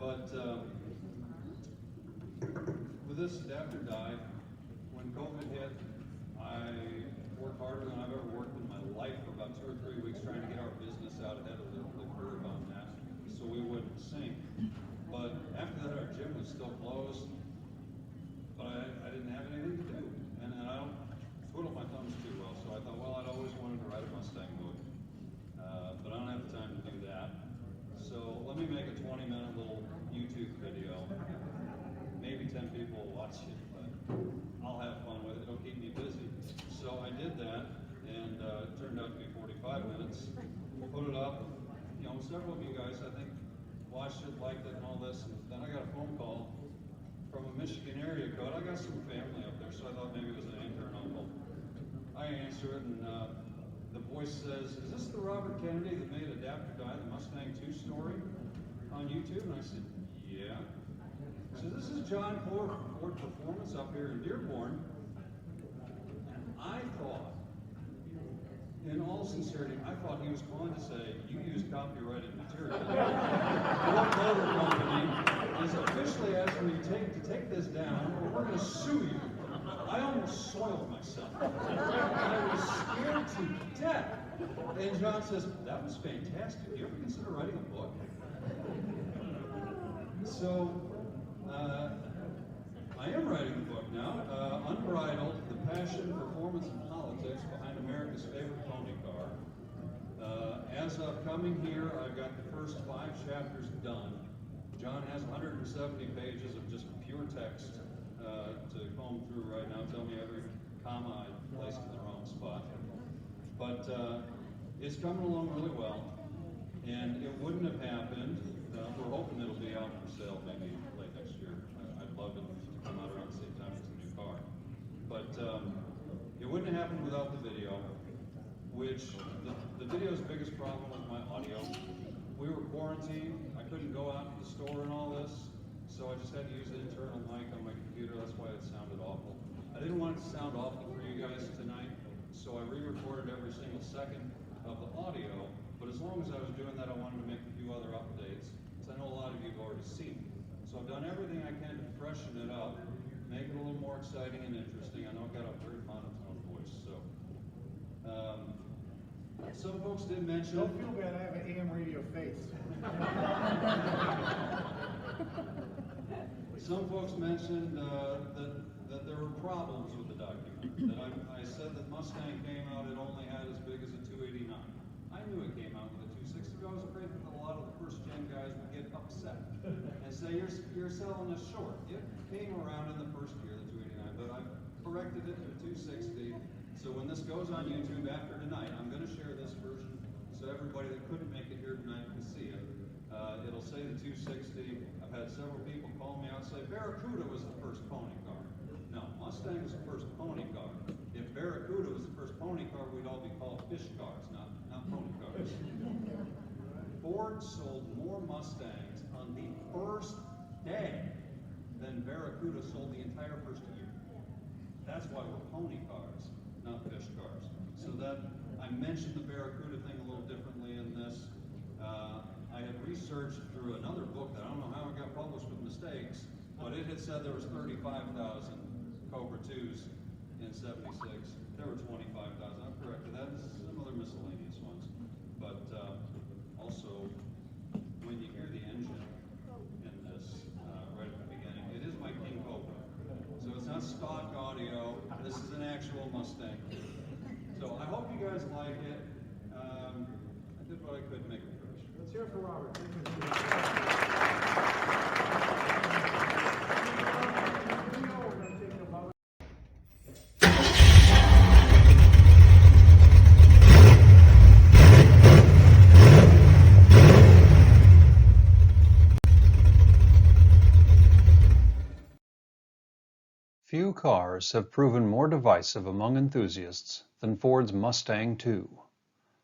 But with this adapter die, when COVID hit, I worked harder than I've ever worked in my life for about 2 or 3 weeks trying to get our business out ahead of the curve on that, so we wouldn't sink. But after that, our gym was still closed, but I didn't have anything to do, and I don't twiddle my thumbs too well, so I thought, well, I'd always wanted to ride a Mustang book, but I don't have the time to do that. So let me make a 20-minute little YouTube video. Maybe 10 people will watch it, but I'll have fun with it. It'll keep me busy. So I did that, and it turned out to be 45 minutes. Put it up. You know, several of you guys, I think, watched it, liked it, and all this. And then I got a phone call from a Michigan area code. I got some family up there, so I thought maybe it was an aunt or an uncle. I answer it, and the voice says, "Is this the Robert Kennedy that made Adapter Die, the Mustang II Story on YouTube?" And I said, "Yeah." So this is John Clor from Ford Performance up here in Dearborn. And I thought, in all sincerity, I thought he was going to say, "You use copyrighted material. Your motor company is officially asking you to take this down, or we're going to sue you." I almost soiled myself. I was scared to death. And John says, "That was fantastic. Do you ever consider writing a book?" So, I am writing a book now, Unbridled, The Passion, Performance, and Politics Behind America's Favorite Pony Car. As of coming here, I've got the first 5 chapters done. John has 170 pages of just pure text to comb through right now. Tell me every comma I placed in the wrong spot. But it's coming along really well, and it wouldn't have happened. We're hoping it'll be out for sale maybe late next year. I'd love it to come out around the same time as the new car. But it wouldn't have happened without the video, which the video's biggest problem was my audio. We were quarantined. I couldn't go out to the store and all this, so I just had to use the internal mic on my computer. That's why it sounded awful. I didn't want it to sound awful for you guys tonight, so I re-recorded every single second of the audio. But as long as I was doing that, I wanted to make a few other updates, because I know a lot of you have already seen it. So I've done everything I can to freshen it up, make it a little more exciting and interesting. I know I've got a very monotone voice, so. Some folks did mention— Don't feel bad, I have an AM radio face. Some folks mentioned that there were problems with the document. That I said that Mustang came out, it only had as big as a 289. I knew it came out with a 260, but I was afraid that a lot of the first-gen guys would get upset and say, you're selling us short. It came around in the first year, the 289, but I corrected it to 260. So when this goes on YouTube after tonight, I'm going to share this version so everybody that couldn't make it here tonight can see it. It'll say the 260. I've had several people call me out and say, Barracuda was the first pony car. No, Mustang was the first pony car. If Barracuda was the first pony car, we'd all be called fish cars, not pony cars. Ford sold more Mustangs on the first day than Barracuda sold the entire first year. That's why we're pony cars, not fish cars. So that, I mentioned the Barracuda thing a little differently in this. I had researched through another book that I don't know how it got published with mistakes, but it had said there was 35,000 Cobra IIs in '76. There were 25,000. I've corrected that. This is some other miscellaneous ones. But also, when you hear the engine in this right at the beginning, it is my King Cobra. So it's not stock audio. This is an actual Mustang. So I hope you guys like it. I did what I could to make it fresh. Let's hear it for Robert. Thank you. Few cars have proven more divisive among enthusiasts than Ford's Mustang II.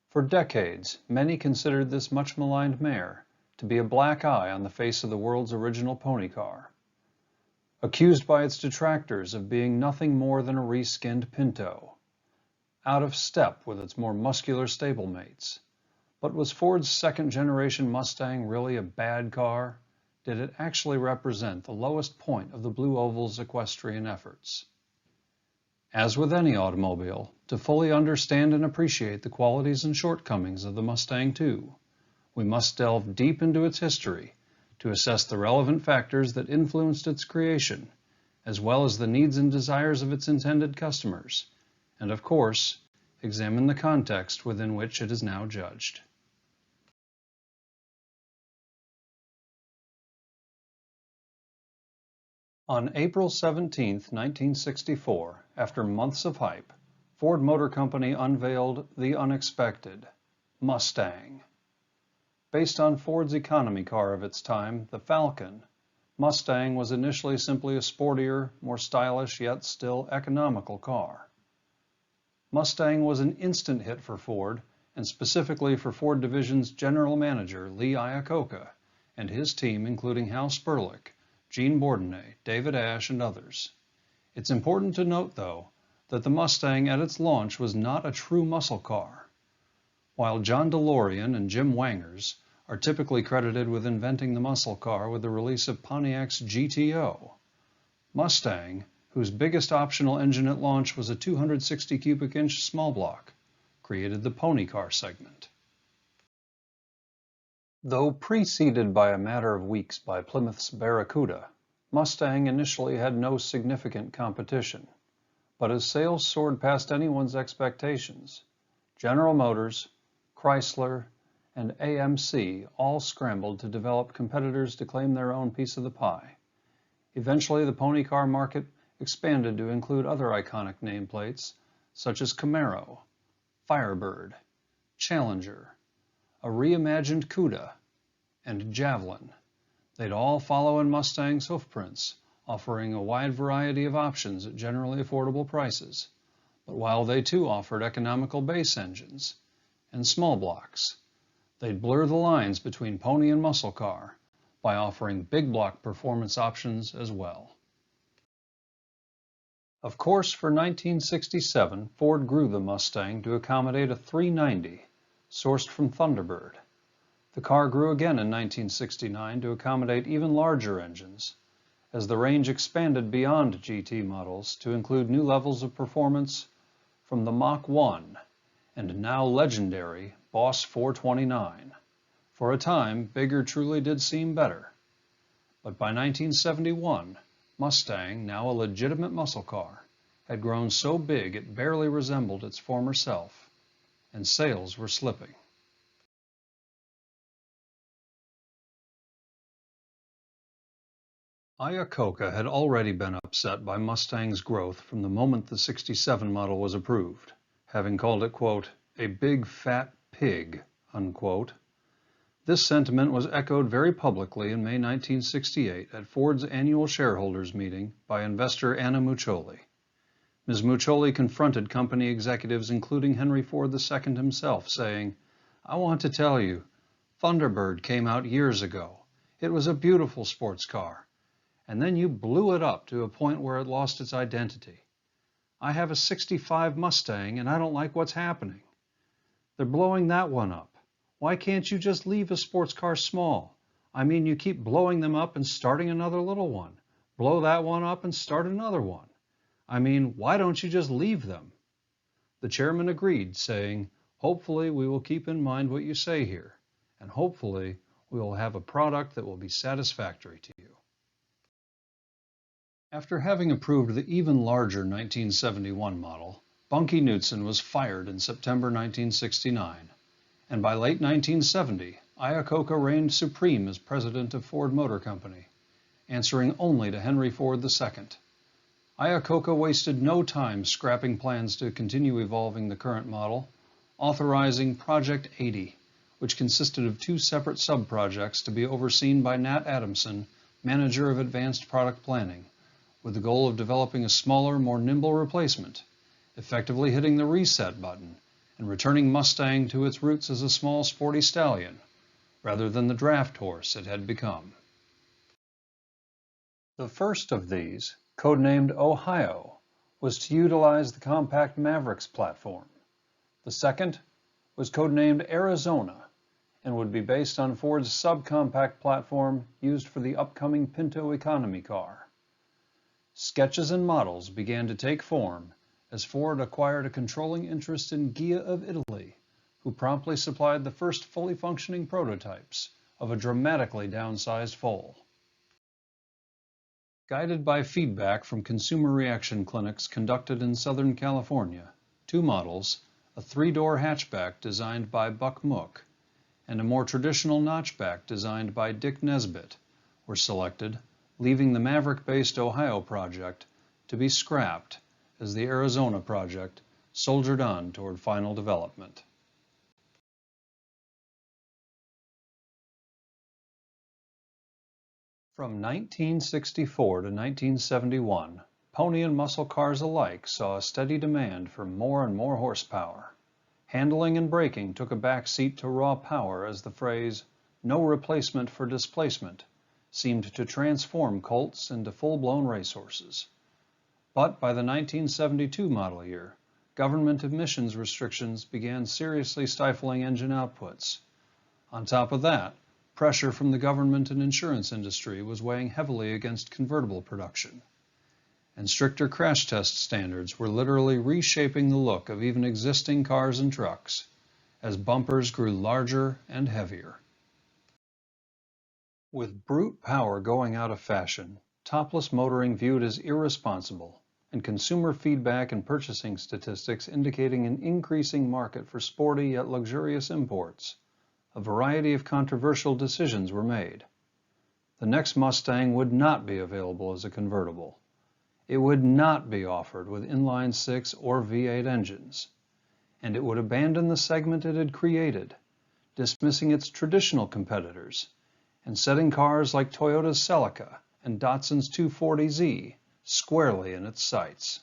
For decades, many considered this much maligned mare to be a black eye on the face of the world's original pony car. Accused by its detractors of being nothing more than a reskinned Pinto, out of step with its more muscular stablemates. But was Ford's second-generation Mustang really a bad car, did it actually represent the lowest point of the Blue Oval's equestrian efforts. As with any automobile, to fully understand and appreciate the qualities and shortcomings of the Mustang II, we must delve deep into its history to assess the relevant factors that influenced its creation, as well as the needs and desires of its intended customers, and of course, examine the context within which it is now judged. On April 17, 1964, after months of hype, Ford Motor Company unveiled the unexpected Mustang. Based on Ford's economy car of its time, the Falcon, Mustang was initially simply a sportier, more stylish, yet still economical car. Mustang was an instant hit for Ford, and specifically for Ford Division's general manager, Lee Iacocca, and his team including Hal Sperlich, Gene Bourdonnais, David Ash, and others. It's important to note, though, that the Mustang at its launch was not a true muscle car. While John DeLorean and Jim Wangers are typically credited with inventing the muscle car with the release of Pontiac's GTO, Mustang, whose biggest optional engine at launch was a 260 cubic inch small block, created the pony car segment. Though preceded by a matter of weeks by Plymouth's Barracuda, Mustang initially had no significant competition. But as sales soared past anyone's expectations, General Motors, Chrysler, and AMC all scrambled to develop competitors to claim their own piece of the pie. Eventually, the pony car market expanded to include other iconic nameplates such as Camaro, Firebird, Challenger, a reimagined Cuda, and Javelin. They'd all follow in Mustang's hoofprints, offering a wide variety of options at generally affordable prices. But while they too offered economical base engines and small blocks, they'd blur the lines between pony and muscle car by offering big block performance options as well. Of course, for 1967, Ford grew the Mustang to accommodate a 390, sourced from Thunderbird. The car grew again in 1969 to accommodate even larger engines, as the range expanded beyond GT models to include new levels of performance from the Mach 1 and now legendary Boss 429. For a time, bigger truly did seem better. But by 1971, Mustang, now a legitimate muscle car, had grown so big it barely resembled its former self, and sales were slipping. Iacocca had already been upset by Mustang's growth from the moment the 67 model was approved, having called it, quote, a big fat pig, unquote. This sentiment was echoed very publicly in May 1968 at Ford's annual shareholders meeting by investor Anna Muccioli. Ms. Muccioli confronted company executives including Henry Ford II himself, saying, I want to tell you, Thunderbird came out years ago. It was a beautiful sports car. And then you blew it up to a point where it lost its identity. I have a 65 Mustang and I don't like what's happening. They're blowing that one up. Why can't you just leave a sports car small? I mean, you keep blowing them up and starting another little one. Blow that one up and start another one. I mean, why don't you just leave them? The chairman agreed, saying, hopefully we will keep in mind what you say here, and hopefully we will have a product that will be satisfactory to you. After having approved the even larger 1971 model, Bunky Knudsen was fired in September 1969, and by late 1970, Iacocca reigned supreme as president of Ford Motor Company, answering only to Henry Ford II. Iacocca wasted no time scrapping plans to continue evolving the current model, authorizing Project 80, which consisted of two separate sub-projects to be overseen by Nat Adamson, manager of advanced product planning, with the goal of developing a smaller, more nimble replacement, effectively hitting the reset button and returning Mustang to its roots as a small, sporty stallion, rather than the draft horse it had become. The first of these, codenamed Ohio, was to utilize the compact Mavericks platform. The second was codenamed Arizona and would be based on Ford's subcompact platform used for the upcoming Pinto economy car. Sketches and models began to take form as Ford acquired a controlling interest in Ghia of Italy, who promptly supplied the first fully functioning prototypes of a dramatically downsized foal. Guided by feedback from consumer reaction clinics conducted in Southern California, two models, a three-door hatchback designed by Buck Mook and a more traditional notchback designed by Dick Nesbitt, were selected, leaving the Maverick-based Ohio project to be scrapped as the Arizona project soldiered on toward final development. From 1964 to 1971, pony and muscle cars alike saw a steady demand for more and more horsepower. Handling and braking took a back seat to raw power as the phrase, "no replacement for displacement," seemed to transform colts into full-blown racehorses. But by the 1972 model year, government emissions restrictions began seriously stifling engine outputs. On top of that, pressure from the government and insurance industry was weighing heavily against convertible production. And stricter crash test standards were literally reshaping the look of even existing cars and trucks, as bumpers grew larger and heavier. With brute power going out of fashion, topless motoring viewed as irresponsible, and consumer feedback and purchasing statistics indicating an increasing market for sporty yet luxurious imports, a variety of controversial decisions were made. The next Mustang would not be available as a convertible. It would not be offered with inline-six or V8 engines, and it would abandon the segment it had created, dismissing its traditional competitors and setting cars like Toyota's Celica and Datsun's 240Z squarely in its sights.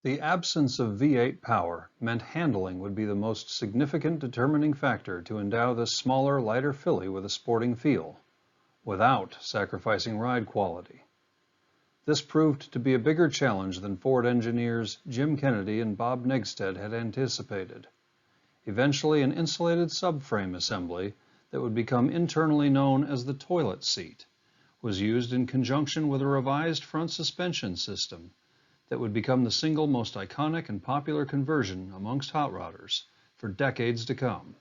The absence of V8 power meant handling would be the most significant determining factor to endow this smaller, lighter filly with a sporting feel, without sacrificing ride quality. This proved to be a bigger challenge than Ford engineers Jim Kennedy and Bob Negstead had anticipated. Eventually, an insulated subframe assembly that would become internally known as the toilet seat was used in conjunction with a revised front suspension system that would become the single most iconic and popular conversion amongst hot rodders for decades to come.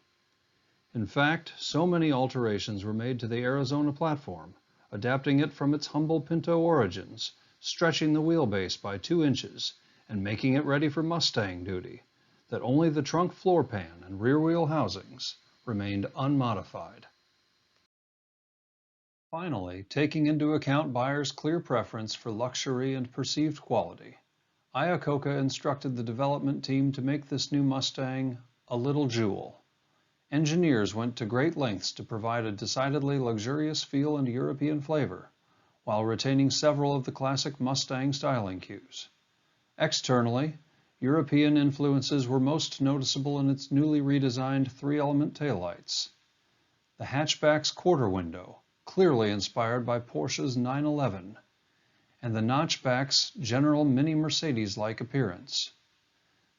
In fact, so many alterations were made to the Arizona platform, adapting it from its humble Pinto origins, stretching the wheelbase by 2 inches, and making it ready for Mustang duty, that only the trunk floor pan and rear wheel housings remained unmodified. Finally, taking into account buyers' clear preference for luxury and perceived quality, Iacocca instructed the development team to make this new Mustang a little jewel. Engineers went to great lengths to provide a decidedly luxurious feel and European flavor, while retaining several of the classic Mustang styling cues. Externally, European influences were most noticeable in its newly redesigned 3-element taillights. The hatchback's quarter window, clearly inspired by Porsche's 911, and the notchback's general mini Mercedes-like appearance.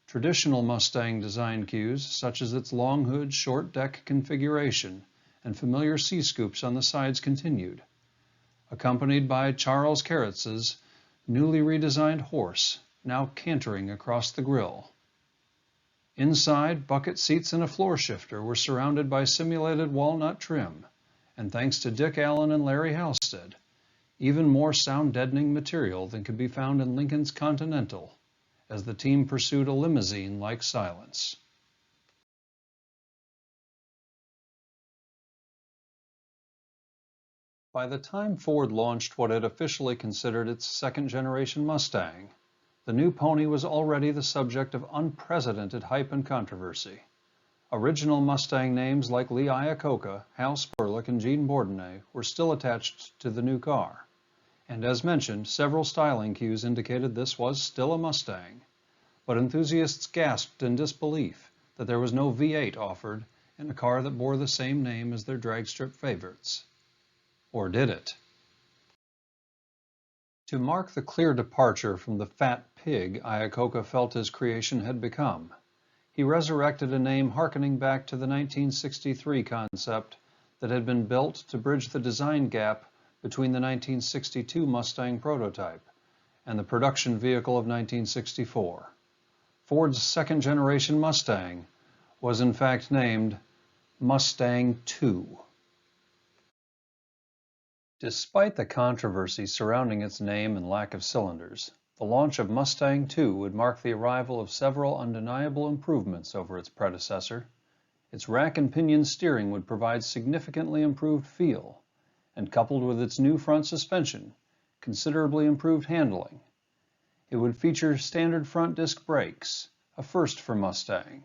Traditional Mustang design cues, such as its long hood, short deck configuration, and familiar C-scoops on the sides continued, accompanied by Charles Carrotz's newly redesigned horse, now cantering across the grille. Inside, bucket seats and a floor shifter were surrounded by simulated walnut trim, and thanks to Dick Allen and Larry Halstead, even more sound-deadening material than could be found in Lincoln's Continental, as the team pursued a limousine-like silence. By the time Ford launched what it officially considered its second-generation Mustang, the new pony was already the subject of unprecedented hype and controversy. Original Mustang names like Lee Iacocca, Hal Sperlich, and Gene Bourdonnais were still attached to the new car. And as mentioned, several styling cues indicated this was still a Mustang. But enthusiasts gasped in disbelief that there was no V8 offered in a car that bore the same name as their dragstrip favorites. Or did it? To mark the clear departure from the fat pig Iacocca felt his creation had become, he resurrected a name harkening back to the 1963 concept that had been built to bridge the design gap between the 1962 Mustang prototype and the production vehicle of 1964. Ford's second-generation Mustang was in fact named Mustang II. Despite the controversy surrounding its name and lack of cylinders, the launch of Mustang II would mark the arrival of several undeniable improvements over its predecessor. Its rack and pinion steering would provide significantly improved feel, and coupled with its new front suspension, considerably improved handling. It would feature standard front disc brakes, a first for Mustang.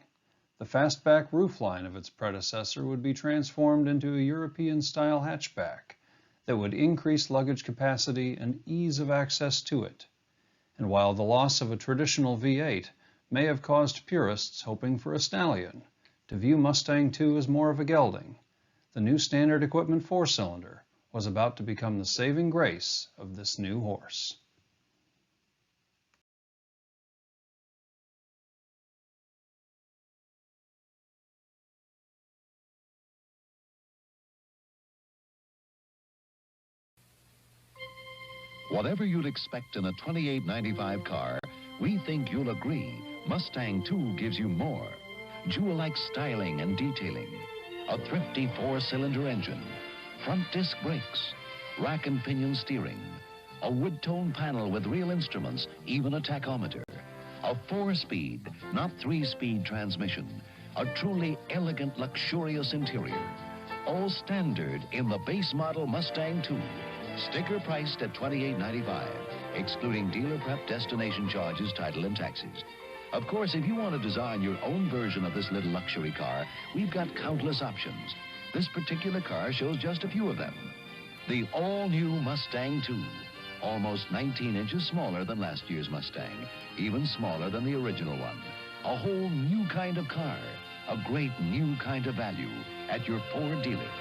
The fastback roofline of its predecessor would be transformed into a European-style hatchback that would increase luggage capacity and ease of access to it. And while the loss of a traditional V8 may have caused purists hoping for a stallion to view Mustang II as more of a gelding, the new standard equipment four-cylinder was about to become the saving grace of this new horse. Whatever you'd expect in a $28.95 car, we think you'll agree Mustang II gives you more. Jewel-like styling and detailing, a thrifty four-cylinder engine, front disc brakes, rack and pinion steering, a wood-tone panel with real instruments, even a tachometer, a four-speed, not three-speed transmission, a truly elegant, luxurious interior, all standard in the base model Mustang II. Sticker priced at $28.95, excluding dealer prep, destination charges, title, and taxes. Of course, if you want to design your own version of this little luxury car, we've got countless options. This particular car shows just a few of them. The all-new Mustang II, almost 19 inches smaller than last year's Mustang, even smaller than the original one. A whole new kind of car, a great new kind of value at your Ford dealer.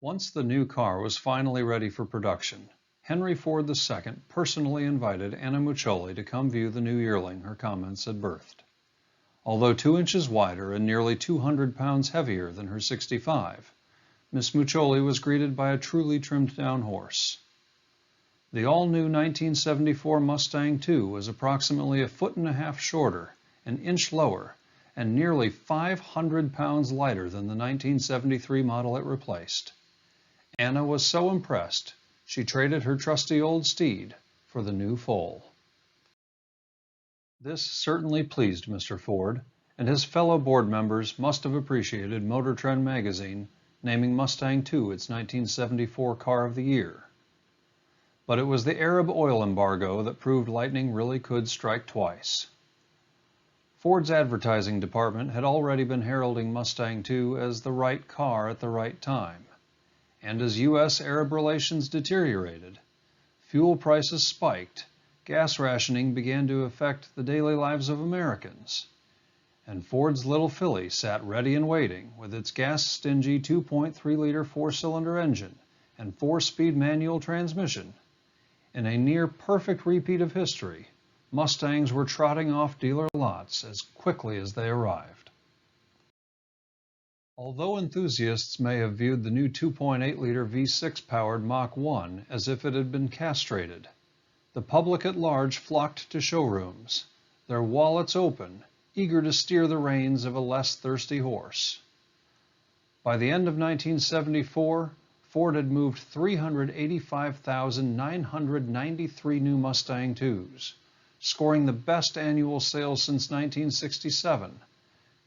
Once the new car was finally ready for production, Henry Ford II personally invited Anna Muccioli to come view the new yearling her comments had birthed. Although 2 inches wider and nearly 200 pounds heavier than her 65, Miss Muccioli was greeted by a truly trimmed-down horse. The all-new 1974 Mustang II was approximately 1.5 feet shorter, an inch lower, and nearly 500 pounds lighter than the 1973 model it replaced. Anna was so impressed, she traded her trusty old steed for the new foal. This certainly pleased Mr. Ford, and his fellow board members must have appreciated Motor Trend magazine naming Mustang II its 1974 Car of the Year. But it was the Arab oil embargo that proved lightning really could strike twice. Ford's advertising department had already been heralding Mustang II as the right car at the right time. And as U.S.-Arab relations deteriorated, fuel prices spiked, gas rationing began to affect the daily lives of Americans, and Ford's little filly sat ready and waiting with its gas-stingy 2.3-liter four-cylinder engine and four-speed manual transmission. In a near-perfect repeat of history, Mustangs were trotting off dealer lots as quickly as they arrived. Although enthusiasts may have viewed the new 2.8-liter V6-powered Mach 1 as if it had been castrated, the public at large flocked to showrooms, their wallets open, eager to steer the reins of a less thirsty horse. By the end of 1974, Ford had moved 385,993 new Mustang IIs, scoring the best annual sales since 1967,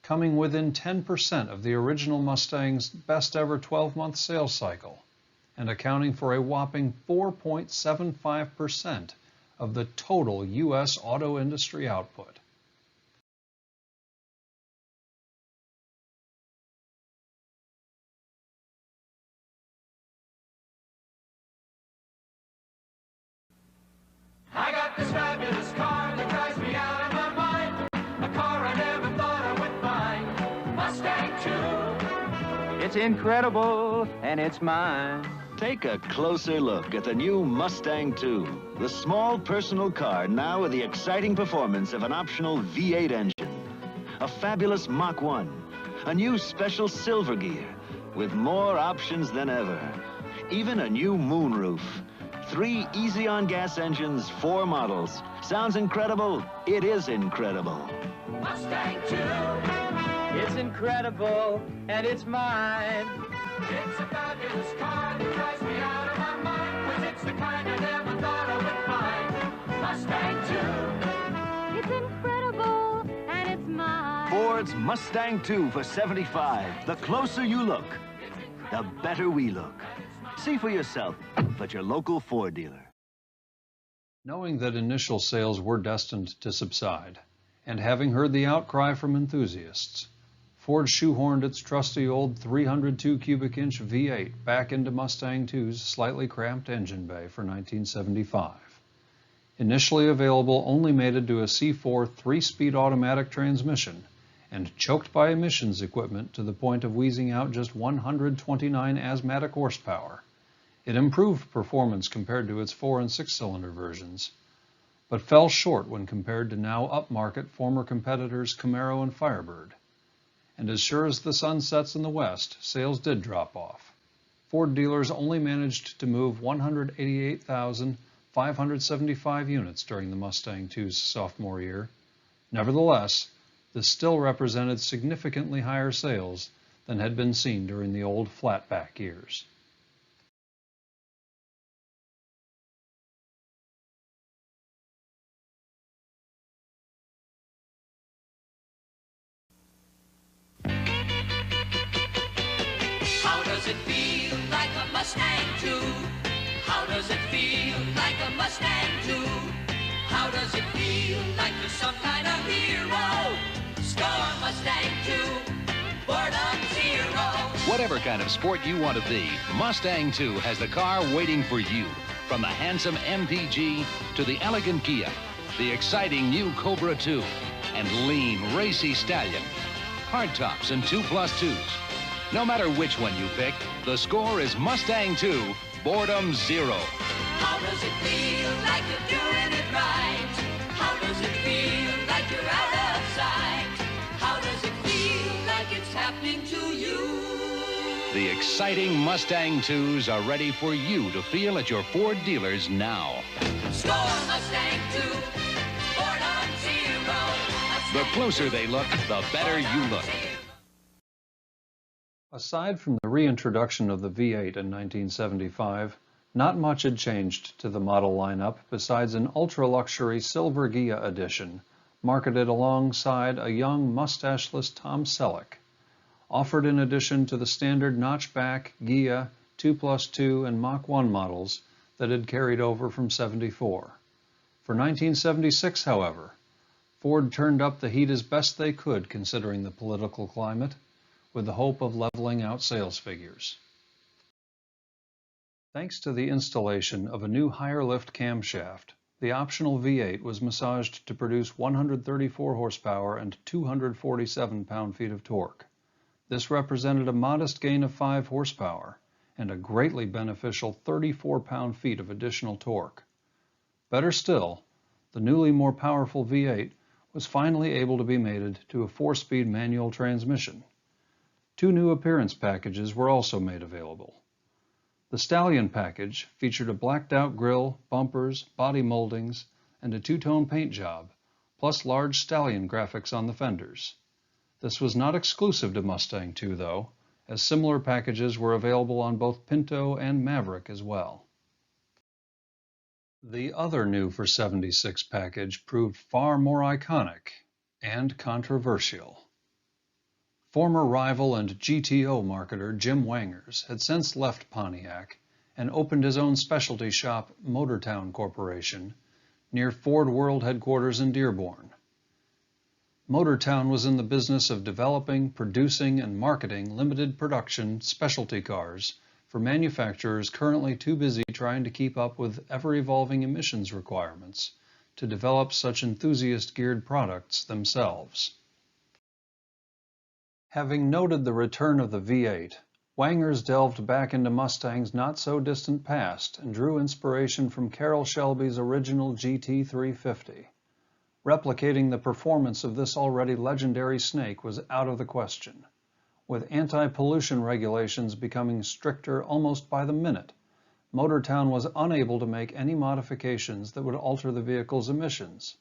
coming within 10% of the original Mustang's best-ever 12-month sales cycle, and accounting for a whopping 4.75% of the total U.S. auto industry output. I got this fabulous car that drives me out of my mind. A car I never thought I would find. Mustang II. It's incredible, and it's mine. Take a closer look at the new Mustang II, the small personal car now with the exciting performance of an optional V8 engine, a fabulous Mach 1, a new special silver gear with more options than ever, even a new moonroof. 3 easy-on gas engines, 4 models. Sounds incredible? It is incredible. Mustang II. It's incredible, and it's mine. It's a fabulous car that drives me out of my mind. 'Cause it's the kind I never thought I would find. Mustang II. It's incredible, and it's mine. Ford's Mustang II for $75. The closer you look, the better we look. See for yourself at your local Ford dealer. Knowing that initial sales were destined to subside, and having heard the outcry from enthusiasts, Ford shoehorned its trusty old 302 cubic inch V8 back into Mustang II's slightly cramped engine bay for 1975. Initially available only mated to a C4 3-speed automatic transmission and choked by emissions equipment to the point of wheezing out just 129 asthmatic horsepower, it improved performance compared to its 4- and 6-cylinder versions, but fell short when compared to now upmarket former competitors Camaro and Firebird. And as sure as the sun sets in the west, sales did drop off. Ford dealers only managed to move 188,575 units during the Mustang II's sophomore year. Nevertheless, this still represented significantly higher sales than had been seen during the old flatback years. How does it feel like a Mustang II? How does it feel like a Mustang II? How does it feel like you're some kind of hero? Score Mustang II, boredom zero. Whatever kind of sport you want to be, Mustang II has the car waiting for you. From the handsome MPG to the elegant Kia, the exciting new Cobra II, and lean, racy Stallion. Hardtops and 2+2s. No matter which one you pick, the score is Mustang II, boredom zero. How does it feel like you're doing it right? How does it feel like you're out of sight? How does it feel like it's happening to you? The exciting Mustang IIs are ready for you to feel at your Ford dealers now. Score Mustang II, boredom zero. The closer they look, the better you look. Aside from the reintroduction of the V8 in 1975, not much had changed to the model lineup besides an ultra-luxury Silver Ghia edition, marketed alongside a young mustacheless Tom Selleck, offered in addition to the standard notchback Ghia 2+2 and Mach 1 models that had carried over from '74. For 1976, however, Ford turned up the heat as best they could considering the political climate, with the hope of leveling out sales figures. Thanks to the installation of a new higher lift camshaft, the optional V8 was massaged to produce 134 horsepower and 247 pound-feet of torque. This represented a modest gain of 5 horsepower and a greatly beneficial 34 pound-feet of additional torque. Better still, the newly more powerful V8 was finally able to be mated to a 4-speed manual transmission. 2 new appearance packages were also made available. The Stallion package featured a blacked-out grille, bumpers, body moldings, and a 2-tone paint job, plus large Stallion graphics on the fenders. This was not exclusive to Mustang II, though, as similar packages were available on both Pinto and Maverick as well. The other new for '76 package proved far more iconic and controversial. Former rival and GTO marketer Jim Wangers had since left Pontiac and opened his own specialty shop, Motortown Corporation, near Ford World headquarters in Dearborn. Motortown was in the business of developing, producing, and marketing limited production specialty cars for manufacturers currently too busy trying to keep up with ever-evolving emissions requirements to develop such enthusiast-geared products themselves. Having noted the return of the V8, Wangers delved back into Mustang's not-so-distant past and drew inspiration from Carroll Shelby's original GT350. Replicating the performance of this already legendary snake was out of the question. With anti-pollution regulations becoming stricter almost by the minute, Motortown was unable to make any modifications that would alter the vehicle's emissions.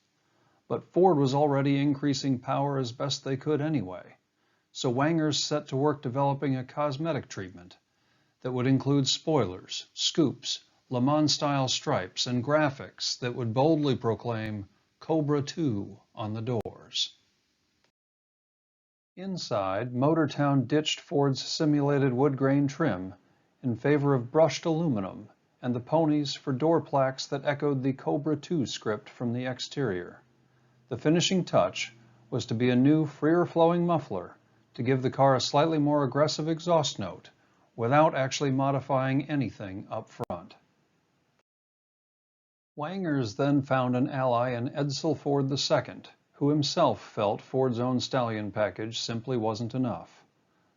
But Ford was already increasing power as best they could anyway, so Wangers set to work developing a cosmetic treatment that would include spoilers, scoops, Le Mans-style stripes, and graphics that would boldly proclaim Cobra II on the doors. Inside, Motortown ditched Ford's simulated wood grain trim in favor of brushed aluminum and the ponies for door plaques that echoed the Cobra II script from the exterior. The finishing touch was to be a new, freer-flowing muffler to give the car a slightly more aggressive exhaust note without actually modifying anything up front. Wangers then found an ally in Edsel Ford II, who himself felt Ford's own stallion package simply wasn't enough.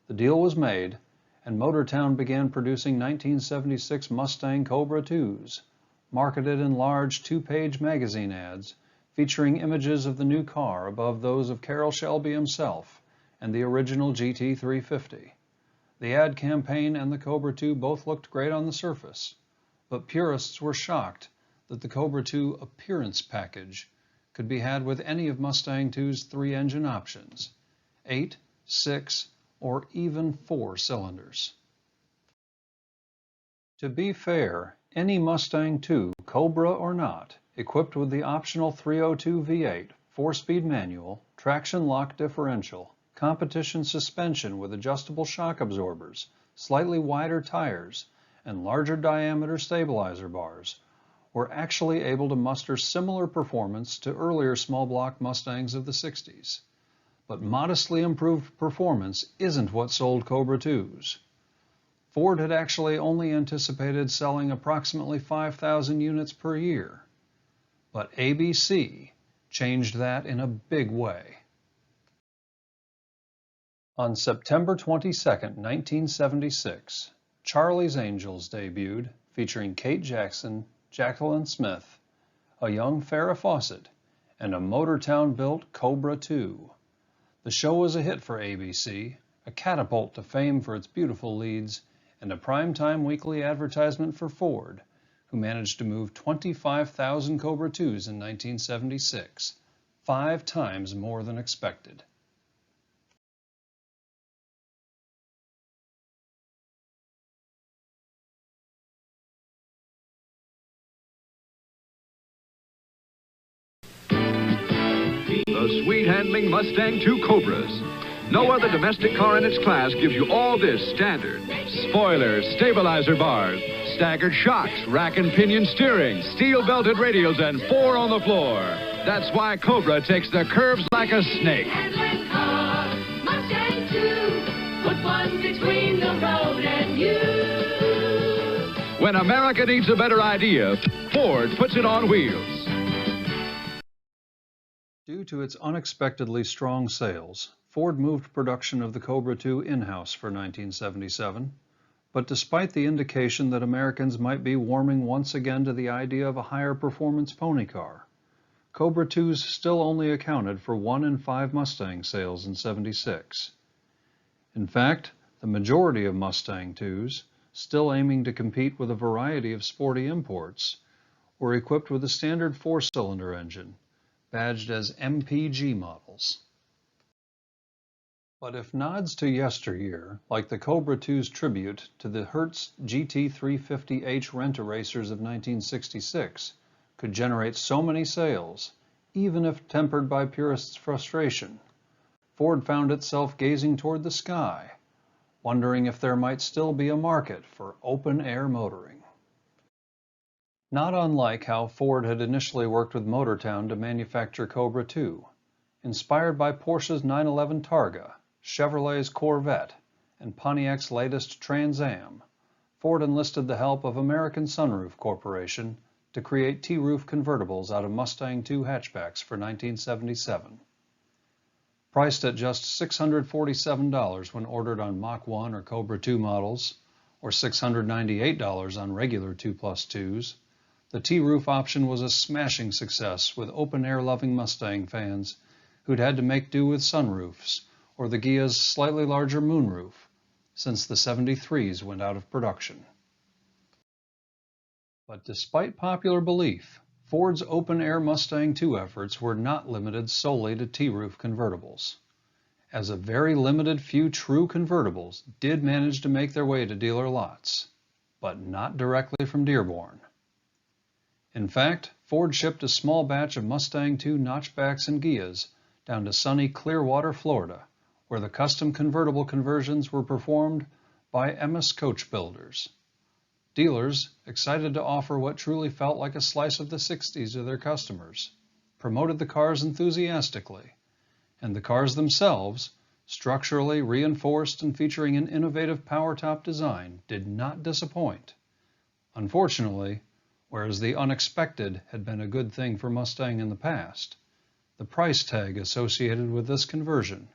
The deal was made, and Motortown began producing 1976 Mustang Cobra IIs, marketed in large two-page magazine ads featuring images of the new car above those of Carroll Shelby himself and the original GT350. The ad campaign and the Cobra II both looked great on the surface, but purists were shocked that the Cobra II appearance package could be had with any of Mustang II's three engine options, 8, 6, or even 4 cylinders. To be fair, any Mustang II, Cobra or not, equipped with the optional 302 V8, 4-speed manual, traction lock differential, competition suspension with adjustable shock absorbers, slightly wider tires, and larger diameter stabilizer bars, were actually able to muster similar performance to earlier small block Mustangs of the 60s. But modestly improved performance isn't what sold Cobra IIs. Ford had actually only anticipated selling approximately 5,000 units per year. But ABC changed that in a big way. On September 22, 1976, Charlie's Angels debuted, featuring Kate Jackson, Jacqueline Smith, a young Farrah Fawcett, and a Motortown-built Cobra II. The show was a hit for ABC, a catapult to fame for its beautiful leads, and a primetime weekly advertisement for Ford, who managed to move 25,000 Cobra IIs in 1976, 5 times more than expected. The sweet-handling Mustang II Cobras. No other domestic car in its class gives you all this standard. Spoilers, stabilizer bars, staggered shocks, rack and pinion steering, steel-belted radials, and 4 on the floor. That's why Cobra takes the curves like a snake. Handling car, Mustang II, put one between the road and you. When America needs a better idea, Ford puts it on wheels. Due to its unexpectedly strong sales, Ford moved production of the Cobra II in-house for 1977, but despite the indication that Americans might be warming once again to the idea of a higher performance pony car, Cobra IIs still only accounted for 1 in 5 Mustang sales in '76. In fact, the majority of Mustang IIs, still aiming to compete with a variety of sporty imports, were equipped with a standard 4-cylinder engine, badged as MPG models. But if nods to yesteryear, like the Cobra II's tribute to the Hertz GT350H rent-a-racers of 1966, could generate so many sales, even if tempered by purists' frustration, Ford found itself gazing toward the sky, wondering if there might still be a market for open-air motoring. Not unlike how Ford had initially worked with Motortown to manufacture Cobra II, inspired by Porsche's 911 Targa, Chevrolet's Corvette, and Pontiac's latest Trans Am, Ford enlisted the help of American Sunroof Corporation to create T-roof convertibles out of Mustang II hatchbacks for 1977. Priced at just $647 when ordered on Mach 1 or Cobra II models, or $698 on regular 2+2s, the T-roof option was a smashing success with open-air loving Mustang fans who'd had to make do with sunroofs or the Ghia's slightly larger moonroof since the 73s went out of production. But despite popular belief, Ford's open-air Mustang II efforts were not limited solely to T-roof convertibles, as a very limited few true convertibles did manage to make their way to dealer lots, but not directly from Dearborn. In fact, Ford shipped a small batch of Mustang II notchbacks and Ghias down to sunny Clearwater, Florida, where the custom convertible conversions were performed by Emmis Coach Builders. Dealers, excited to offer what truly felt like a slice of the 60s to their customers, promoted the cars enthusiastically, and the cars themselves, structurally reinforced and featuring an innovative power-top design, did not disappoint. Unfortunately, whereas the unexpected had been a good thing for Mustang in the past, the price tag associated with this conversion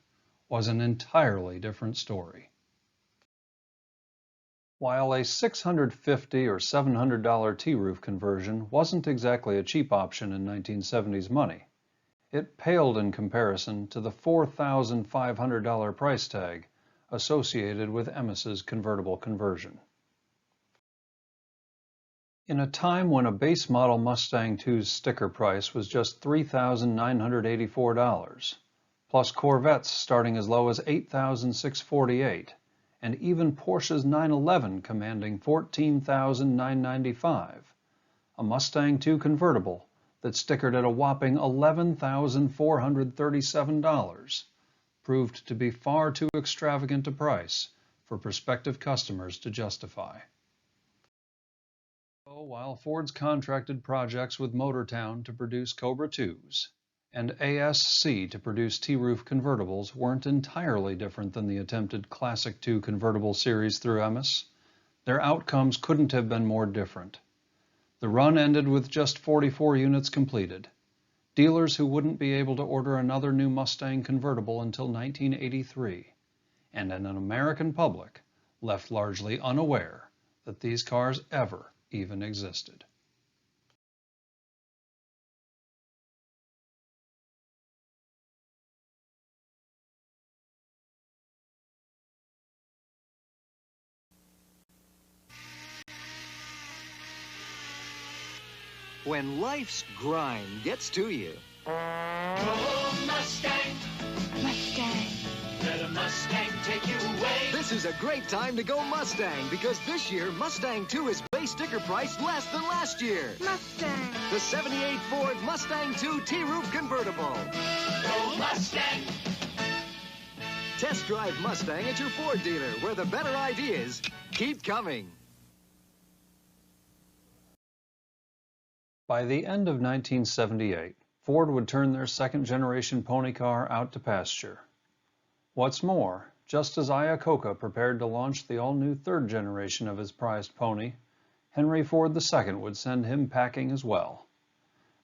was an entirely different story. While a $650 or $700 T-roof conversion wasn't exactly a cheap option in 1970s money, it paled in comparison to the $4,500 price tag associated with Emmis's convertible conversion. In a time when a base model Mustang II's sticker price was just $3,984, plus Corvettes starting as low as $8,648, and even Porsche's 911 commanding $14,995, a Mustang II convertible that stickered at a whopping $11,437 proved to be far too extravagant a price for prospective customers to justify. So while Ford's contracted projects with Motortown to produce Cobra IIs and ASC to produce T-roof convertibles weren't entirely different than the attempted Classic II convertible series through Emmis, their outcomes couldn't have been more different. The run ended with just 44 units completed. Dealers who wouldn't be able to order another new Mustang convertible until 1983, and an American public left largely unaware that these cars ever even existed. When life's grind gets to you. Oh, Mustang, Mustang. let a Mustang take you away. This is a great time to go Mustang because this year Mustang II is base sticker price less than last year. Mustang. The 78 Ford Mustang II T-roof convertible. Go Mustang. Test drive Mustang at your Ford dealer where the better ideas keep coming. By the end of 1978, Ford would turn their second-generation pony car out to pasture. What's more, just as Iacocca prepared to launch the all-new third generation of his prized pony, Henry Ford II would send him packing as well.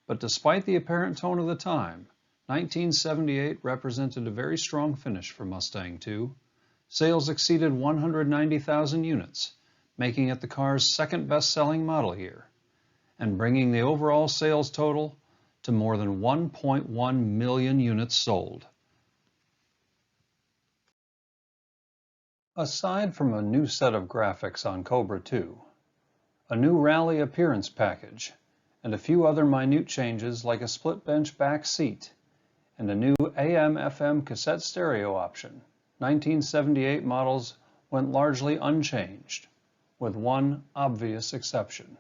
But despite the apparent tone of the time, 1978 represented a very strong finish for Mustang II. Sales exceeded 190,000 units, making it the car's second best-selling model year, and bringing the overall sales total to more than 1.1 million units sold. Aside from a new set of graphics on Cobra II, a new rally appearance package, and a few other minute changes like a split bench back seat, and a new AM/FM cassette stereo option, 1978 models went largely unchanged, with one obvious exception.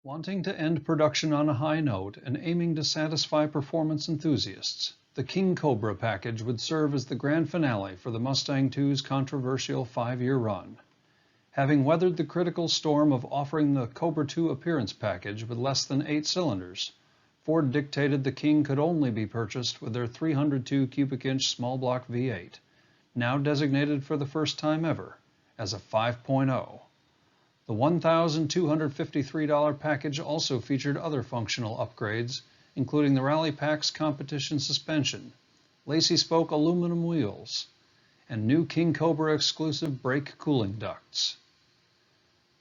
Wanting to end production on a high note and aiming to satisfy performance enthusiasts, the King Cobra package would serve as the grand finale for the Mustang II's controversial 5-year run. Having weathered the critical storm of offering the Cobra II appearance package with less than 8 cylinders, Ford dictated the King could only be purchased with their 302 cubic inch small block V8, now designated for the first time ever as a 5.0. The $1,253 package also featured other functional upgrades, including the Rally Pack's competition suspension, lacy-spoke aluminum wheels, and new King Cobra exclusive brake cooling ducts.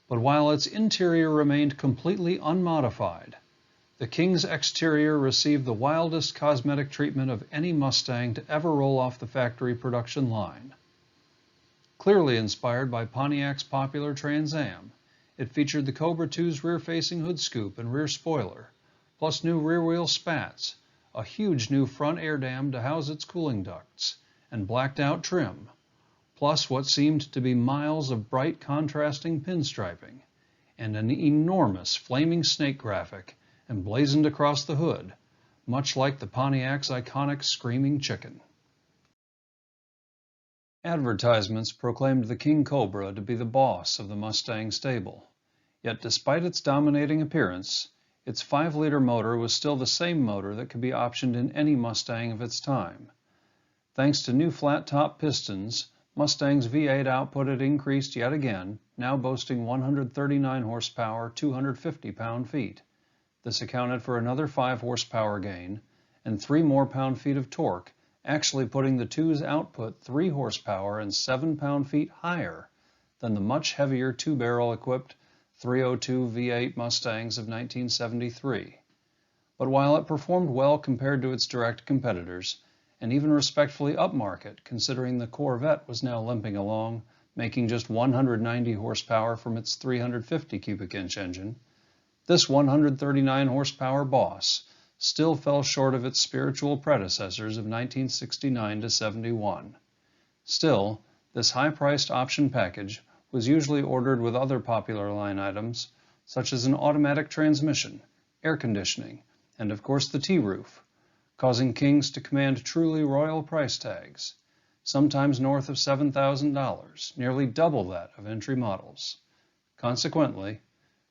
But while its interior remained completely unmodified, the King's exterior received the wildest cosmetic treatment of any Mustang to ever roll off the factory production line. Clearly inspired by Pontiac's popular Trans Am, it featured the Cobra II's rear-facing hood scoop and rear spoiler, plus new rear-wheel spats, a huge new front air dam to house its cooling ducts, and blacked-out trim, plus what seemed to be miles of bright contrasting pinstriping, and an enormous flaming snake graphic emblazoned across the hood, much like the Pontiac's iconic Screaming Chicken. Advertisements proclaimed the King Cobra to be the boss of the Mustang stable, yet despite its dominating appearance, its 5-liter motor was still the same motor that could be optioned in any Mustang of its time. Thanks to new flat-top pistons, Mustang's V8 output had increased yet again, now boasting 139 horsepower, 250 pound-feet. This accounted for another 5 horsepower gain and 3 more pound-feet of torque, actually putting the 2's output 3 horsepower and 7 pound-feet higher than the much heavier 2-barrel equipped 302 V8 Mustangs of 1973. But while it performed well compared to its direct competitors, and even respectfully upmarket, considering the Corvette was now limping along, making just 190 horsepower from its 350 cubic inch engine, this 139 horsepower boss still fell short of its spiritual predecessors of 1969 to 71. Still, this high-priced option package was usually ordered with other popular line items, such as an automatic transmission, air conditioning, and of course the T-roof, causing Kings to command truly royal price tags, sometimes north of $7,000, nearly double that of entry models. Consequently,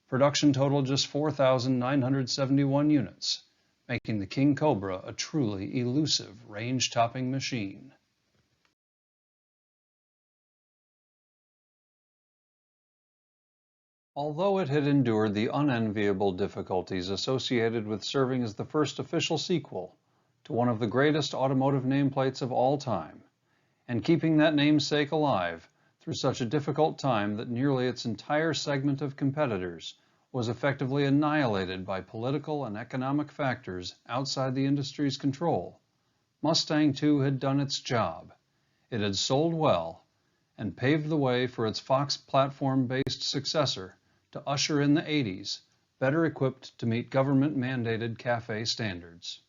production totaled just 4,971 units, making the King Cobra a truly elusive range-topping machine. Although it had endured the unenviable difficulties associated with serving as the first official sequel to one of the greatest automotive nameplates of all time, and keeping that namesake alive through such a difficult time that nearly its entire segment of competitors was effectively annihilated by political and economic factors outside the industry's control, Mustang II had done its job. It had sold well and paved the way for its Fox platform-based successor to usher in the 80s, better equipped to meet government-mandated CAFE standards.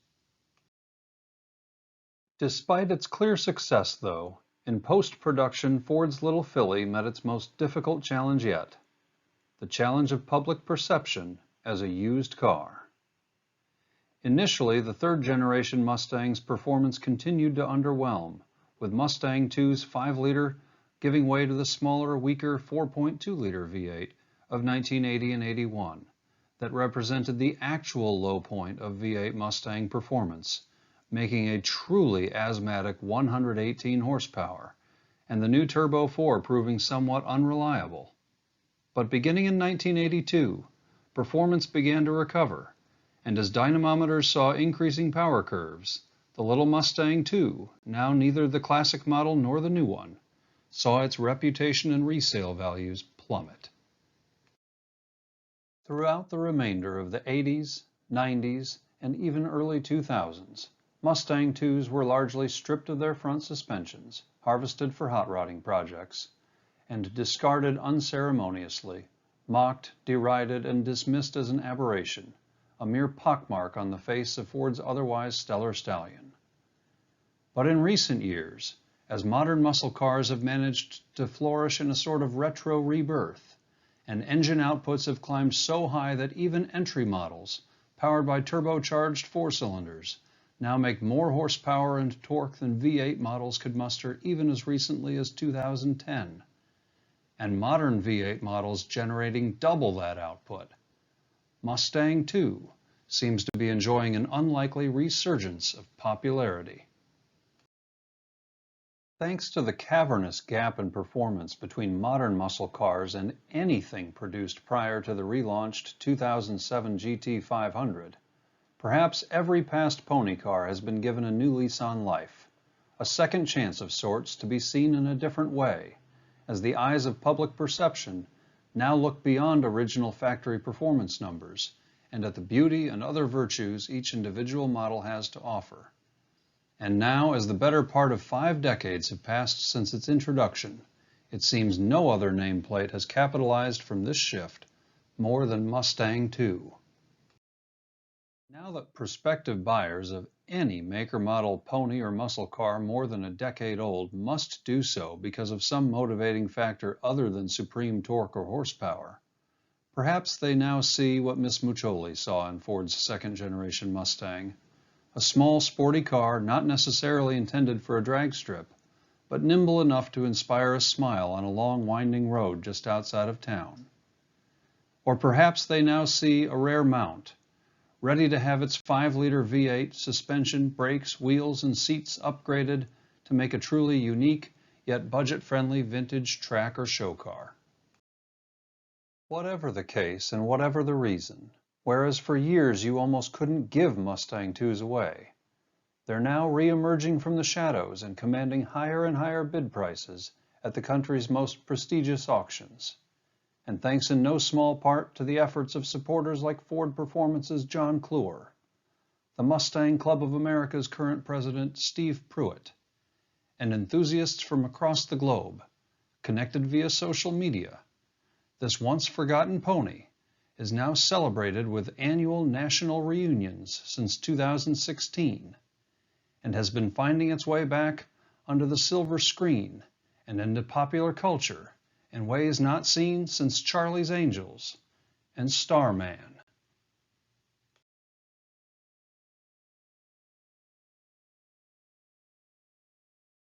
Despite its clear success, though, in post-production Ford's Little Philly met its most difficult challenge yet, the challenge of public perception as a used car. Initially, the third-generation Mustang's performance continued to underwhelm, with Mustang II's 5-liter giving way to the smaller, weaker 4.2-liter V8 of 1980 and 81 that represented the actual low point of V8 Mustang performance, making a truly asthmatic 118 horsepower, and the new Turbo 4 proving somewhat unreliable. But beginning in 1982, performance began to recover, and as dynamometers saw increasing power curves, the little Mustang II, now neither the classic model nor the new one, saw its reputation and resale values plummet. Throughout the remainder of the 80s, 90s, and even early 2000s, Mustang IIs were largely stripped of their front suspensions, harvested for hot rodding projects, and discarded unceremoniously, mocked, derided, and dismissed as an aberration, a mere pockmark on the face of Ford's otherwise stellar stallion. But in recent years, as modern muscle cars have managed to flourish in a sort of retro rebirth, and engine outputs have climbed so high that even entry models, powered by turbocharged 4-cylinders, now make more horsepower and torque than V8 models could muster even as recently as 2010. And modern V8 models generating double that output. Mustang II seems to be enjoying an unlikely resurgence of popularity. Thanks to the cavernous gap in performance between modern muscle cars and anything produced prior to the relaunched 2007 GT500, perhaps every past pony car has been given a new lease on life. a second chance of sorts to be seen in a different way, as the eyes of public perception now look beyond original factory performance numbers and at the beauty and other virtues each individual model has to offer. And now, as the better part of 5 decades have passed since its introduction, it seems no other nameplate has capitalized from this shift more than Mustang II. Now that prospective buyers of any maker model pony or muscle car more than a decade old must do so because of some motivating factor other than supreme torque or horsepower, perhaps they now see what Miss Muccioli saw in Ford's second-generation Mustang, a small, sporty car not necessarily intended for a drag strip, but nimble enough to inspire a smile on a long, winding road just outside of town. Or perhaps they now see a rare mount, ready to have its 5-liter V8 suspension, brakes, wheels, and seats upgraded to make a truly unique yet budget-friendly vintage track or show car. Whatever the case and whatever the reason, whereas for years you almost couldn't give Mustang IIs away, they're now re-emerging from the shadows and commanding higher and higher bid prices at the country's most prestigious auctions. And thanks in no small part to the efforts of supporters like Ford Performance's John Clor, the Mustang Club of America's current president Steve Pruitt, and enthusiasts from across the globe, connected via social media. This once-forgotten pony is now celebrated with annual national reunions since 2016, and has been finding its way back under the silver screen and into popular culture in ways not seen since Charlie's Angels and Starman.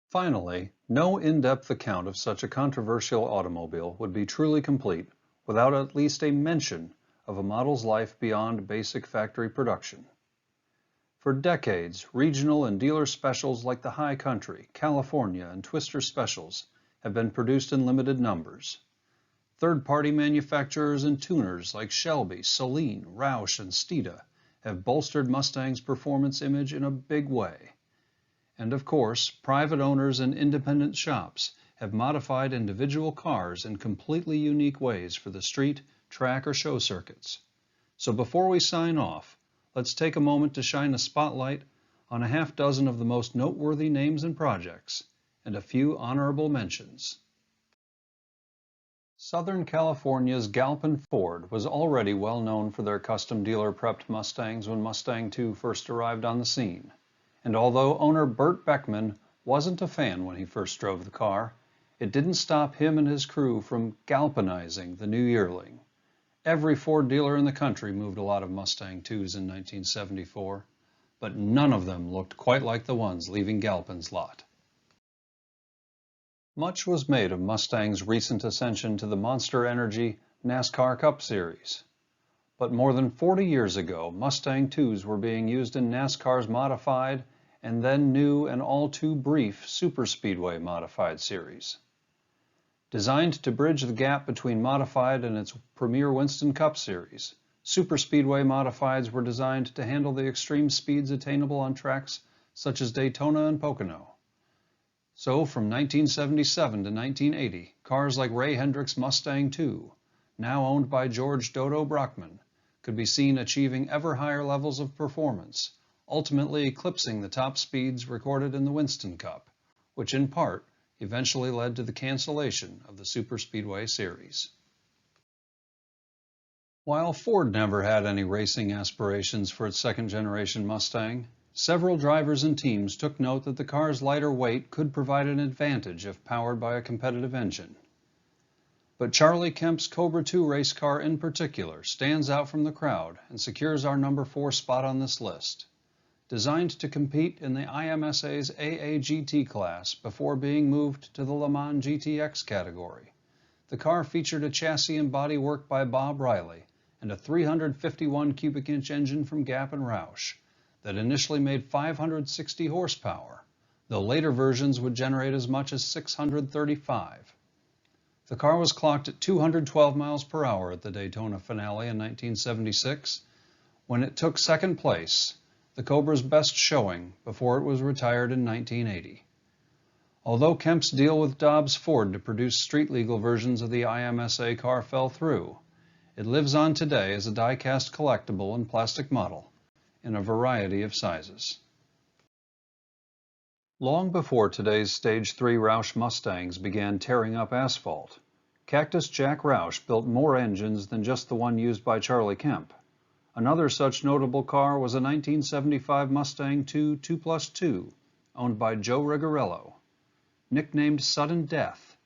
Finally, no in-depth account of such a controversial automobile would be truly complete without at least a mention of a model's life beyond basic factory production. For decades, regional and dealer specials like the High Country, California, and Twister Specials have been produced in limited numbers. Third-party manufacturers and tuners like Shelby, Saleen, Roush, and Steeda have bolstered Mustang's performance image in a big way. And of course, private owners and independent shops have modified individual cars in completely unique ways for the street, track, or show circuits. So before we sign off, let's take a moment to shine a spotlight on a half dozen of the most noteworthy names and projects, and a few honorable mentions. Southern California's Galpin Ford was already well known for their custom dealer-prepped Mustangs when Mustang II first arrived on the scene. And although owner Burt Beckman wasn't a fan when he first drove the car, it didn't stop him and his crew from galvanizing the new yearling. Every Ford dealer in the country moved a lot of Mustang IIs in 1974, but none of them looked quite like the ones leaving Galpin's lot. Much was made of Mustang's recent ascension to the Monster Energy NASCAR Cup Series. But more than 40 years ago, Mustang IIs were being used in NASCAR's modified and then new and all too brief Superspeedway Modified Series. Designed to bridge the gap between Modified and its premier Winston Cup Series, Superspeedway Modifieds were designed to handle the extreme speeds attainable on tracks such as Daytona and Pocono. So from 1977 to 1980, cars like Ray Hendrick's Mustang II, now owned by George Dodo Brockman, could be seen achieving ever higher levels of performance, ultimately eclipsing the top speeds recorded in the Winston Cup, which in part eventually led to the cancellation of the Superspeedway series. While Ford never had any racing aspirations for its second-generation Mustang, several drivers and teams took note that the car's lighter weight could provide an advantage if powered by a competitive engine. But Charlie Kemp's Cobra II race car in particular stands out from the crowd and secures our number 4 spot on this list. Designed to compete in the IMSA's AAGT class before being moved to the Le Mans GTX category, the car featured a chassis and bodywork by Bob Riley and a 351 cubic inch engine from Gap and Roush that initially made 560 horsepower, though later versions would generate as much as 635. The car was clocked at 212 miles per hour at the Daytona finale in 1976, when it took second place, the Cobra's best showing before it was retired in 1980. Although Kemp's deal with Dobbs Ford to produce street-legal versions of the IMSA car fell through, it lives on today as a die-cast collectible and plastic model in a variety of sizes. Long before today's Stage 3 Roush Mustangs began tearing up asphalt, Cactus Jack Roush built more engines than just the one used by Charlie Kemp. Another such notable car was a 1975 Mustang II 2+2, owned by Joe Rigarello. Nicknamed Sudden Death,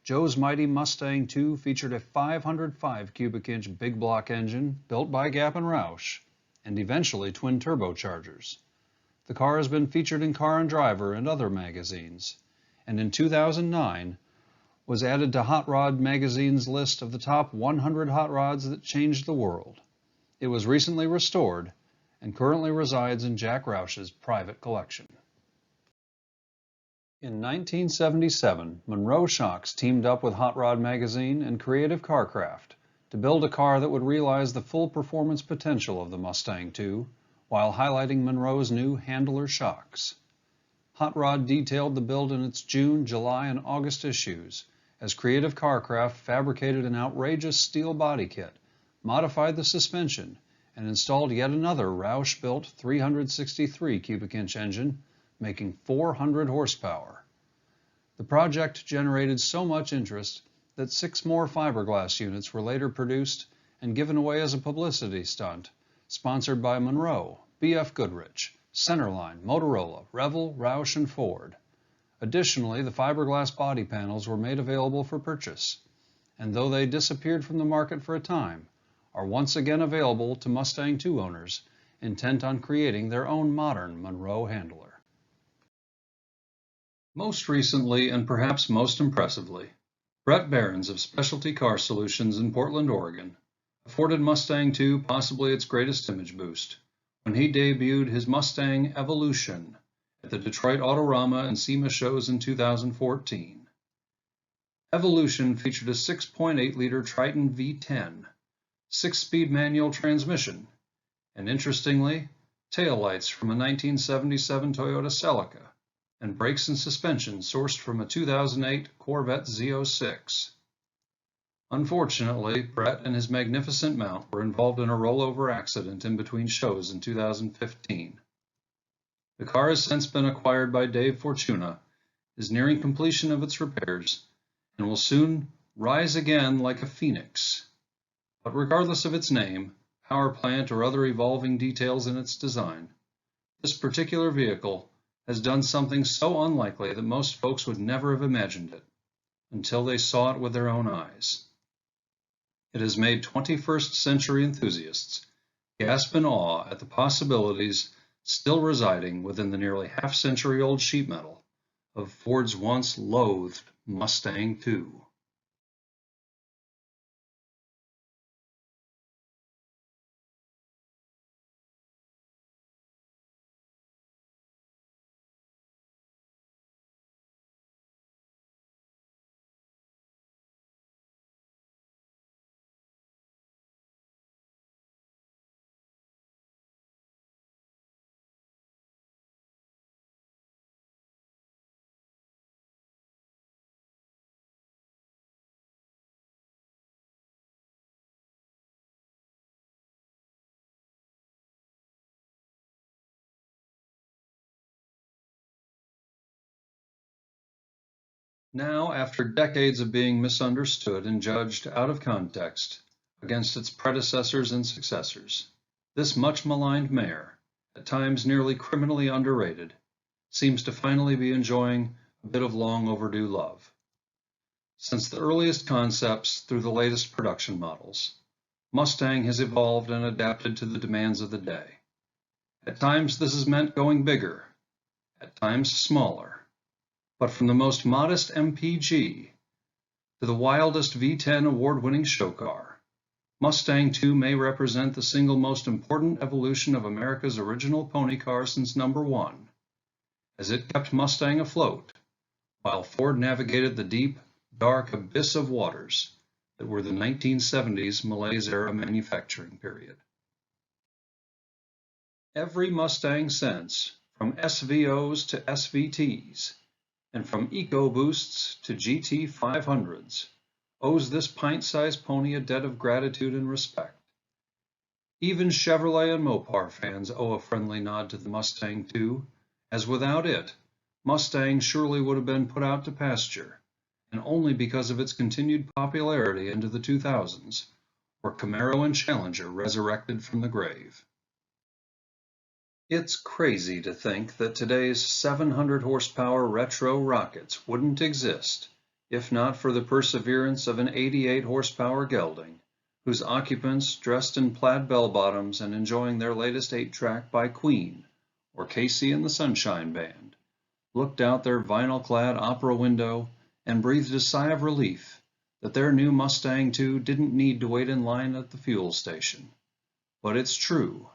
Joe's mighty Mustang II featured a 505 cubic inch big block engine built by Gap and Roush, and eventually twin turbochargers. The car has been featured in Car and Driver and other magazines, and in 2009 was added to Hot Rod magazine's list of the top 100 hot rods that changed the world. It was recently restored and currently resides in Jack Roush's private collection. In 1977, Monroe Shocks teamed up with Hot Rod magazine and Creative Carcraft to build a car that would realize the full performance potential of the Mustang II while highlighting Monroe's new handler shocks. Hot Rod detailed the build in its June, July, and August issues as Creative Carcraft fabricated an outrageous steel body kit, modified the suspension, and installed yet another Roush-built 363 cubic inch engine, making 400 horsepower. The project generated so much interest that 6 more fiberglass units were later produced and given away as a publicity stunt, sponsored by Monroe, B.F. Goodrich, Centerline, Motorola, Revell, Roush, and Ford. Additionally, the fiberglass body panels were made available for purchase, and though they disappeared from the market for a time, are once again available to Mustang II owners intent on creating their own modern Monroe handler. Most recently, and perhaps most impressively, Brett Behrens of Specialty Car Solutions in Portland, Oregon, afforded Mustang II possibly its greatest image boost when he debuted his Mustang Evolution at the Detroit Autorama and SEMA shows in 2014. Evolution featured a 6.8-liter Triton V10, 6-speed manual transmission, and interestingly, taillights from a 1977 Toyota Celica, and brakes and suspension sourced from a 2008 Corvette Z06. Unfortunately, Brett and his magnificent mount were involved in a rollover accident in between shows in 2015. The car has since been acquired by Dave Fortuna, is nearing completion of its repairs, and will soon rise again like a phoenix. But regardless of its name, power plant, or other evolving details in its design, this particular vehicle has done something so unlikely that most folks would never have imagined it, until they saw it with their own eyes. It has made 21st century enthusiasts gasp in awe at the possibilities still residing within the nearly half-century-old sheet metal of Ford's once loathed Mustang II. Now, after decades of being misunderstood and judged out of context against its predecessors and successors, this much maligned mare, at times nearly criminally underrated, seems to finally be enjoying a bit of long overdue love. Since the earliest concepts through the latest production models, Mustang has evolved and adapted to the demands of the day. At times this has meant going bigger, at times smaller. But from the most modest MPG to the wildest V10 award-winning show car, Mustang II may represent the single most important evolution of America's original pony car since number 1, as it kept Mustang afloat, while Ford navigated the deep, dark abyss of waters that were the 1970s malaise-era manufacturing period. Every Mustang since, from SVOs to SVTs, and from EcoBoosts to GT 500s, owes this pint-sized pony a debt of gratitude and respect. Even Chevrolet and Mopar fans owe a friendly nod to the Mustang II, as without it, Mustang surely would have been put out to pasture, and only because of its continued popularity into the 2000s were Camaro and Challenger resurrected from the grave. It's crazy to think that today's 700 horsepower retro rockets wouldn't exist if not for the perseverance of an 88 horsepower gelding, whose occupants, dressed in plaid bell-bottoms and enjoying their latest 8-track by Queen, or Casey and the Sunshine Band, looked out their vinyl-clad opera window and breathed a sigh of relief that their new Mustang II didn't need to wait in line at the fuel station. But it's true,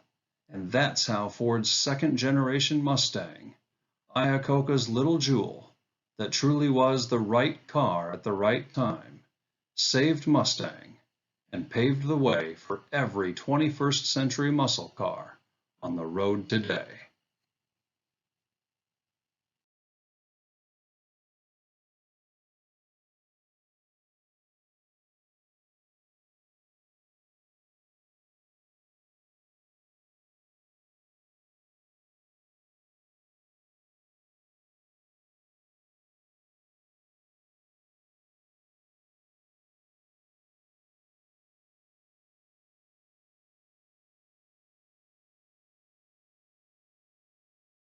and that's how Ford's second-generation Mustang, Iacocca's little jewel, that truly was the right car at the right time, saved Mustang and paved the way for every 21st century muscle car on the road today.